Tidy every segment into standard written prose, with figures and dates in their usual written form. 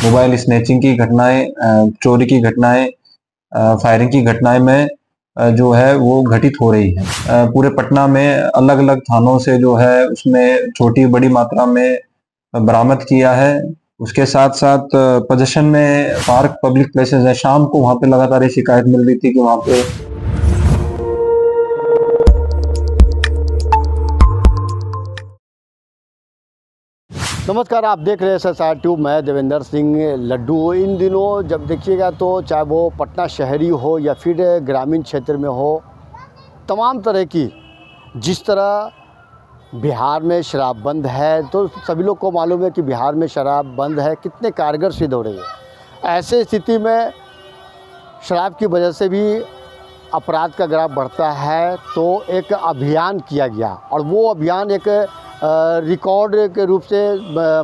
Mobile snatching की घटनाएं, चोरी की घटनाएं, फायरिंग की घटनाएं में जो है वो घटित हो रही है। पूरे पटना में अलग अलग थानों से जो है उसमें छोटी बड़ी मात्रा में बरामद किया है। उसके साथ साथ पोजीशन में पार्क पब्लिक प्लेसेस है, शाम को वहां पे लगातार ये शिकायत मिल रही थी कि वहां पे नमस्कार, आप देख रहे हैं SSR ट्यूब। मैं देवेंद्र सिंह लड्डू। इन दिनों जब देखिएगा तो चाहे वो पटना शहरी हो या फिर ग्रामीण क्षेत्र में हो, तमाम तरह की, जिस तरह बिहार में शराब बंद है तो सभी लोग को मालूम है कि बिहार में शराब बंद है कितने कारगर सिद्ध हो रही है। ऐसे स्थिति में शराब की वजह से भी अपराध का ग्राफ बढ़ता है, तो एक अभियान किया गया और वो अभियान एक रिकॉर्ड के रूप से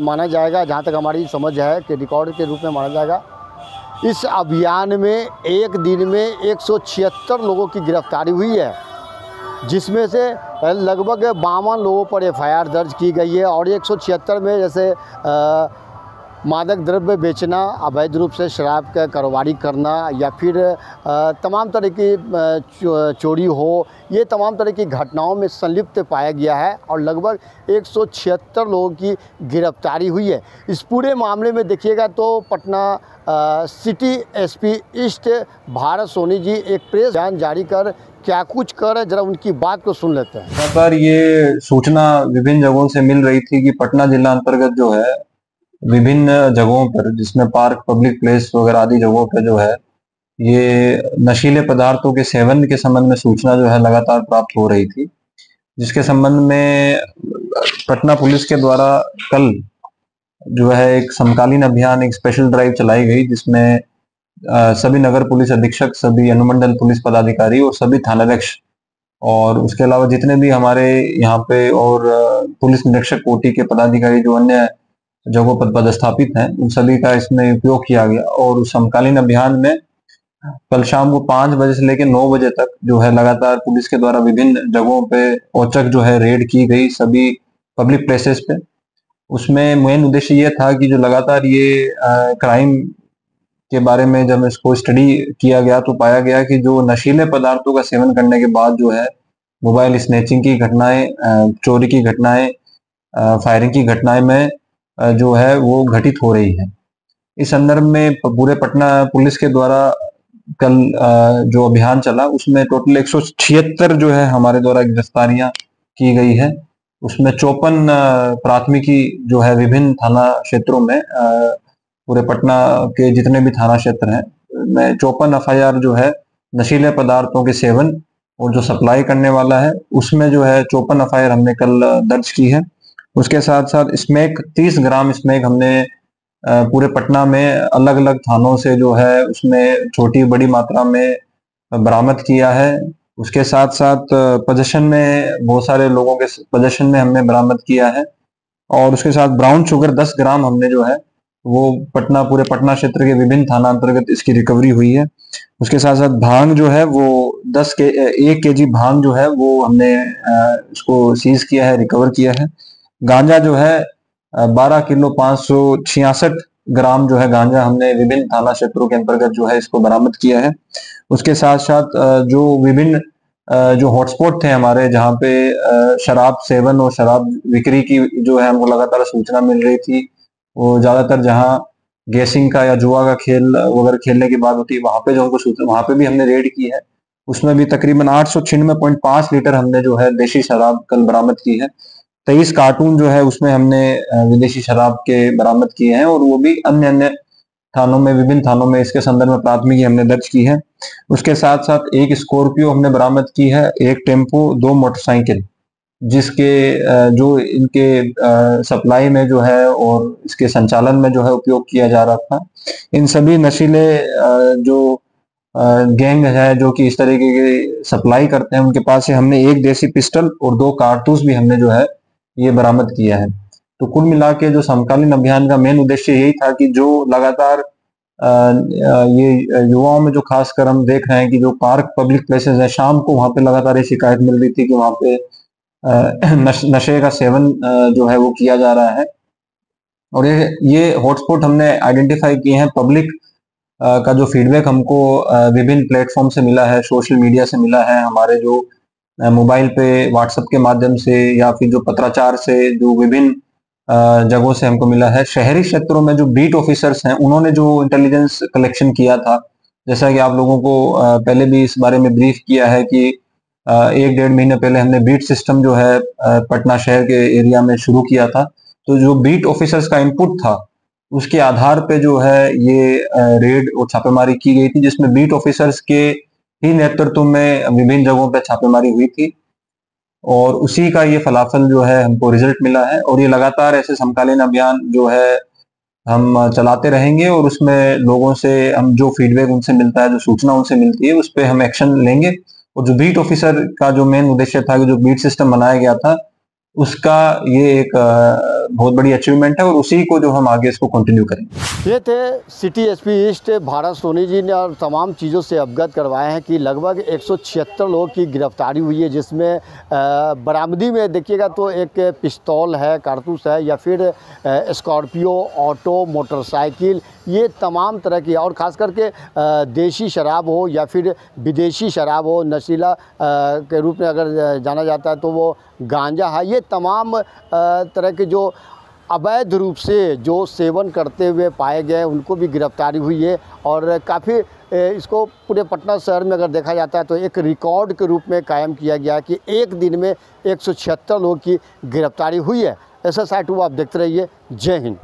माना जाएगा। जहाँ तक हमारी समझ है कि रिकॉर्ड के रूप में माना जाएगा। इस अभियान में एक दिन में 176 लोगों की गिरफ्तारी हुई है, जिसमें से लगभग 52 लोगों पर FIR दर्ज की गई है और 176 में जैसे मादक द्रव्य बेचना, अवैध रूप से शराब का कारोबारी करना या फिर तमाम तरह की चोरी हो, ये तमाम तरह की घटनाओं में संलिप्त पाया गया है और लगभग 176 लोगों की गिरफ्तारी हुई है। इस पूरे मामले में देखिएगा तो Patna city SP east Bharat Soni ji एक प्रेस बयान जारी कर क्या कुछ कर, जरा उनकी बात को सुन लेते हैं। यहाँ पर ये सूचना विभिन्न जगहों से मिल रही थी कि पटना जिला अंतर्गत जो है विभिन्न जगहों पर, जिसमें पार्क पब्लिक प्लेस वगैरह आदि जगहों पर जो है ये नशीले पदार्थों के सेवन के संबंध में सूचना जो है लगातार प्राप्त हो रही थी, जिसके संबंध में पटना पुलिस के द्वारा कल जो है एक समकालीन अभियान, एक स्पेशल ड्राइव चलाई गई, जिसमें सभी नगर पुलिस अधीक्षक, सभी अनुमंडल पुलिस पदाधिकारी और सभी थानाध्यक्ष और उसके अलावा जितने भी हमारे यहाँ पे और पुलिस निरीक्षक कोटि के पदाधिकारी जो अन्य जगहों पर पदस्थापित हैं, उन सभी का इसमें उपयोग किया गया। और उस समकालीन अभियान में कल शाम को 5 बजे से लेकर 9 बजे तक जो है लगातार पुलिस के द्वारा विभिन्न जगहों पे औचक जो है रेड की गई, सभी पब्लिक प्लेसेस पे। उसमें मेन उद्देश्य ये था कि जो लगातार ये क्राइम के बारे में जब इसको स्टडी किया गया तो पाया गया कि जो नशीले पदार्थों का सेवन करने के बाद जो है मोबाइल स्नैचिंग की घटनाएं, चोरी की घटनाएं, फायरिंग की घटनाएं में जो है वो घटित हो रही है। इस संदर्भ में पूरे पटना पुलिस के द्वारा कल जो अभियान चला उसमें टोटल 176 जो है हमारे द्वारा गिरफ्तारियां की गई है। उसमें 54 प्राथमिकी जो है विभिन्न थाना क्षेत्रों में, पूरे पटना के जितने भी थाना क्षेत्र हैं में 54 FIR जो है नशीले पदार्थों के सेवन और जो सप्लाई करने वाला है उसमें जो है 54 FIR हमने कल दर्ज की है। उसके साथ साथ स्मैक 30 ग्राम स्मैक हमने पूरे पटना में अलग अलग थानों से जो है उसमें छोटी बड़ी मात्रा में बरामद किया है। उसके साथ साथ पोजीशन में बहुत सारे लोगों के पोजीशन में हमने बरामद किया है और उसके साथ ब्राउन शुगर 10 ग्राम हमने जो है वो पूरे पटना क्षेत्र के विभिन्न थाना अंतर्गत इसकी रिकवरी हुई है। उसके साथ साथ भांग जो है वो 1 kg भांग जो है वो हमने इसको सीज किया है, रिकवर किया है। गांजा जो है 12 किलो 566 ग्राम जो है गांजा हमने विभिन्न थाना क्षेत्रों के अंतर्गत जो है इसको बरामद किया है। उसके साथ साथ जो विभिन्न जो हॉटस्पॉट थे हमारे, जहाँ पे शराब सेवन और शराब बिक्री की जो है हमको लगातार सूचना मिल रही थी, वो ज्यादातर जहाँ गैसिंग का या जुआ का खेल वगैरह खेलने की बात होती है वहां पे जो हमको सूचना, वहां पे भी हमने रेड की है। उसमें भी तकरीबन 896.5 लीटर हमने जो है देशी शराब कल बरामद की है। 23 कार्टून जो है उसमें हमने विदेशी शराब के बरामद किए हैं और वो भी अन्य अन्य थानों में, विभिन्न थानों में इसके संदर्भ में प्राथमिकी हमने दर्ज की है। उसके साथ साथ एक स्कॉर्पियो हमने बरामद की है, एक टेम्पो, 2 मोटरसाइकिल, जिसके जो इनके सप्लाई में जो है और इसके संचालन में जो है उपयोग किया जा रहा था। इन सभी नशीले जो गैंग है जो कि इस तरीके की सप्लाई करते हैं, उनके पास से हमने एक देसी पिस्टल और 2 कारतूस भी हमने जो है ये बरामद किया है। तो कुल मिला के जो समकालीन अभियान का मेन उद्देश्य यही था कि जो लगातार ये युवाओं में जो खासकर हम देख रहे हैं कि जो पार्क पब्लिक प्लेसेस है, शाम को वहां पे लगातार ये शिकायत मिल रही थी कि वहां पे नशे का सेवन जो है वो किया जा रहा है और ये हॉटस्पॉट हमने आइडेंटिफाई किए हैं। पब्लिक का जो फीडबैक हमको विभिन्न प्लेटफॉर्म से मिला है, सोशल मीडिया से मिला है, हमारे जो मोबाइल पे व्हाट्सएप के माध्यम से या फिर जो पत्राचार से जो विभिन्न जगहों से हमको मिला है। शहरी क्षेत्रों में जो बीट ऑफिसर्स हैं उन्होंने जो इंटेलिजेंस कलेक्शन किया था, जैसा कि आप लोगों को पहले भी इस बारे में ब्रीफ किया है कि 1-1.5 महीने पहले हमने बीट सिस्टम जो है पटना शहर के एरिया में शुरू किया था। तो जो बीट ऑफिसर्स का इनपुट था उसके आधार पे जो है ये रेड और छापेमारी की गई थी, जिसमें बीट ऑफिसर्स के ही नेतृत्व में विभिन्न जगहों पे छापेमारी हुई थी और उसी का ये फलाफल जो है हमको रिजल्ट मिला है। और ये लगातार ऐसे समकालीन अभियान जो है हम चलाते रहेंगे और उसमें लोगों से हम जो फीडबैक उनसे मिलता है, जो सूचना उनसे मिलती है, उस पे हम एक्शन लेंगे। और जो बीट ऑफिसर का जो मेन उद्देश्य था कि जो बीट सिस्टम बनाया गया था उसका ये एक बहुत बड़ी अचीवमेंट है और उसी को जो हम आगे इसको कंटिन्यू करेंगे। ये थे city SP east Bharat Soni ji ने और तमाम चीज़ों से अवगत करवाए हैं कि लगभग 176 लोगों की गिरफ्तारी हुई है, जिसमें बरामदी में देखिएगा तो एक पिस्तौल है, कारतूस है, या फिर स्कॉर्पियो, ऑटो, मोटरसाइकिल, ये तमाम तरह की, और ख़ास करके देसी शराब हो या फिर विदेशी शराब हो, नशीला के रूप में अगर जाना जाता है तो वो गांजा है, ये तमाम तरह के जो अवैध रूप से जो सेवन करते हुए पाए गए उनको भी गिरफ्तारी हुई है। और काफ़ी इसको पूरे पटना शहर में अगर देखा जाता है तो एक रिकॉर्ड के रूप में कायम किया गया कि एक दिन में 176 लोगों की गिरफ्तारी हुई है। SSI 2 आप देखते रहिए। जय हिंद।